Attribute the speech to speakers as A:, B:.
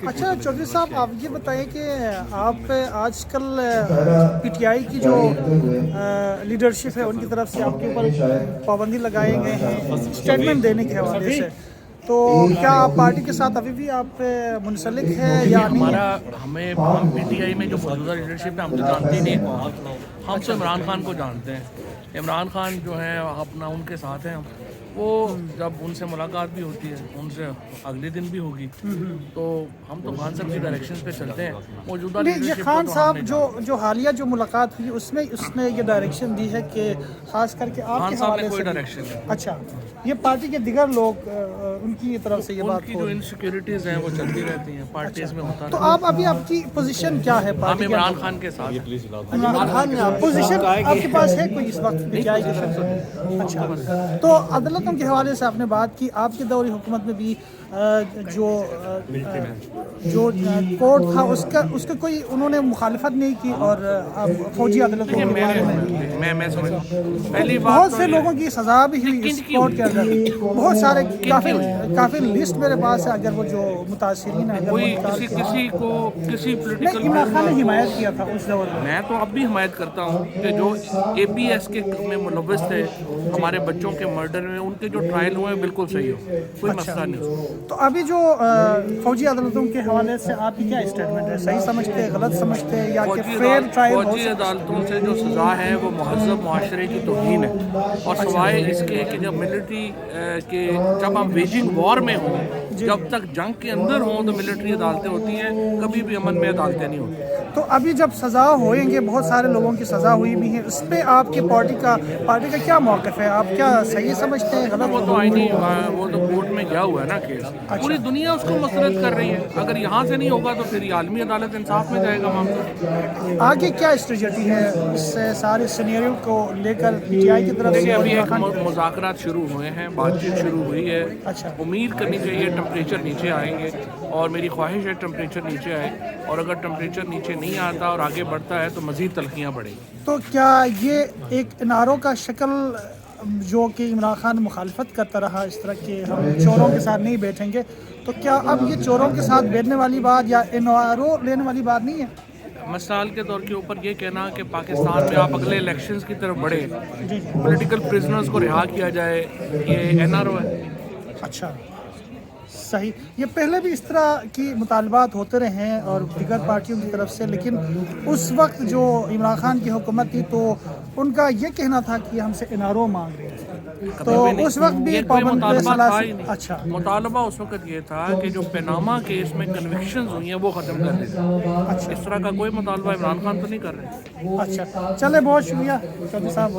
A: اچھا چودھری صاحب آپ یہ بتائیں کہ آپ آج کل پی ٹی آئی کی جو لیڈرشپ ہے ان کی طرف سے آپ کے اوپر پابندی لگائے گئے ہیں اسٹیٹمنٹ دینے کے حوالے سے، تو کیا آپ پارٹی کے ساتھ ابھی بھی آپ منسلک ہے یا نہیں ہے؟
B: ہم پی ٹی آئی میں جو موجودہ لیڈرشپ ہے ہم تو جانتے ہی نہیں کون، ہم تو عمران خان کو جانتے ہیں۔ عمران خان جو ہیں اپنا ان کے ساتھ ہیں، وہ جب ان سے ملاقات بھی ہوتی ہے ان سے اگلے دن بھی ہوگی، تو ہم تو خان صاحب کی ڈائریکشن پہ چلتے ہیں۔ موجودہ
A: نہیں، یہ
B: لیڈرشپ
A: خان
B: کو تو ہم
A: صاحب
B: نے
A: جو حالیہ جو ملاقات ہوئی اس نے یہ ڈائریکشن دی ہے کہ خاص کر کے آپ کے
B: خان صاحب نے
A: حوالے
B: کوئی
A: سے
B: ڈائریکشن نہیں۔
A: اچھا، یہ پارٹی کے دیگر لوگ ان کی طرف سے یہ
B: ان
A: بات
B: کی
A: ہو
B: جو
A: رہی ہے۔
B: انسیکیورٹیز ہیں وہ چلتی رہتی ہیں پارٹیز میں، ہوتا
A: تو
B: رہتا
A: آپ ابھی آپ کی پوزیشن کیا ہے
B: ہے۔ ہم
A: پارٹی کے
B: عمران
A: اندر؟
B: خان کے ساتھ ہیں۔
A: عمران خان پوزیشن آپ کے پاس ہے کوئی اس وقت پی ٹی آئی کی طرف سے؟ اچھا، تو عدالتوں کے حوالے سے آپ نے بات کی، آپ کے دور حکومت میں بھی جو کورٹ تھا اس کا کوئی انہوں نے مخالفت نہیں کی اور فوجی عدالتوں کے بارے میں
B: میں سمجھتا ہوں پہلی بات
A: بہت
B: تو
A: سے لوگوں کی سزا بھی ہوئی اس کورٹ کے اندر، بہت سارے کافی لسٹ میرے پاس ہے، اگر وہ جو متاثرین ہیں
B: کوئی کسی کو کسی
A: نہیں،
B: پولیٹیکل
A: عمران خان نے حمایت کیا تھا اس دور میں۔
B: میں تو اب بھی حمایت کرتا ہوں کہ جو اے پی ایس کے میں ملوث تھے ہمارے بچوں کے مرڈر میں، ان کے جو ٹرائل ہوئے ہیں بالکل صحیح ہو، کوئی مسئلہ نہیں۔
A: تو ابھی جو فوجی عدالتوں کے حوالے سے آپ کی کیا اسٹیٹمنٹ ہے؟ صحیح سمجھتے ہیں، غلط سمجھتے ہیں، یا کہ فیئر ٹرائل ہو
B: فوجی عدالتوں سے جو سزا ہے وہ مہذب معاشرے کی توہین ہے، اور سوائے اس کے کہ جب ملٹری کے جب ہم ویجنگ وار میں ہوں، جب تک جنگ کے اندر ہوں تو ملٹری عدالتیں ہوتی ہیں، کبھی بھی امن میں عدالتیں نہیں ہوتی۔
A: تو ابھی جب سزا ہوئیں گے، بہت سارے لوگوں کی سزا ہوئی بھی ہے، اس پہ آپ کی پارٹی کا کیا موقف ہے؟ آپ کیا صحیح سمجھتے ہیں، غلط؟
B: وہ تو آئینی وہ تو کورٹ میں گیا ہوا ہے نا کیس، پوری دنیا اس کو مسترد کر رہی ہے، اگر یہاں سے نہیں ہوگا تو پھر یہ عالمی عدالت انصاف میں جائے گا معاملہ۔
A: آگے کیا اسٹریٹجی ہے اس سارے سینیریو کو لے کر پی ٹی آئی کی طرف
B: دیکھیں
A: سے؟
B: ابھی ایک مذاکرات شروع ہوئے ہیں، بات چیت شروع ہوئی ہے،
A: اچھا،
B: امید کرنی چاہیے ٹمپریچر نیچے آئیں گے، اور میری خواہش ہے ٹمپریچر نیچے آئے، اور اگر ٹمپریچر نیچے نہیں آتا اور آگے بڑھتا ہے تو مزید تلخیاں بڑھیں گی۔
A: تو کیا یہ ایک انارو کا شکل جو کہ عمران خان مخالفت کرتا رہا اس طرح کہ ہم چوروں کے ساتھ نہیں بیٹھیں گے، تو کیا اب یہ چوروں کے ساتھ بیٹھنے والی بات یا انارو لینے والی بات نہیں ہے؟
B: مثال کے طور کے اوپر یہ کہنا کہ پاکستان میں آپ اگلے الیکشنز کی طرف بڑھے، پولیٹیکل پرزنرز کو رہا کیا جائے، یہ این آر او ہے۔
A: اچھا، صحیح، یہ پہلے بھی اس طرح کی مطالبات ہوتے رہے ہیں اور دیگر پارٹیوں کی طرف سے، لیکن اس وقت جو عمران خان کی حکومت تھی تو ان کا یہ کہنا تھا کہ ہم سے این آر او مانگ رہے ہیں، تو اس وقت بھی
B: یہ کوئی مطالبہ تھا ہی
A: اچھا،
B: نہیں۔ مطالبہ اس وقت یہ تھا کہ جو پیناما کیس میں کنوکشنز ہوئی ہیں وہ ختم کر دیں، اس طرح کا کوئی مطالبہ عمران خان تو نہیں کر رہے۔
A: اچھا، چلے، بہت شکریہ چودھری صاحب۔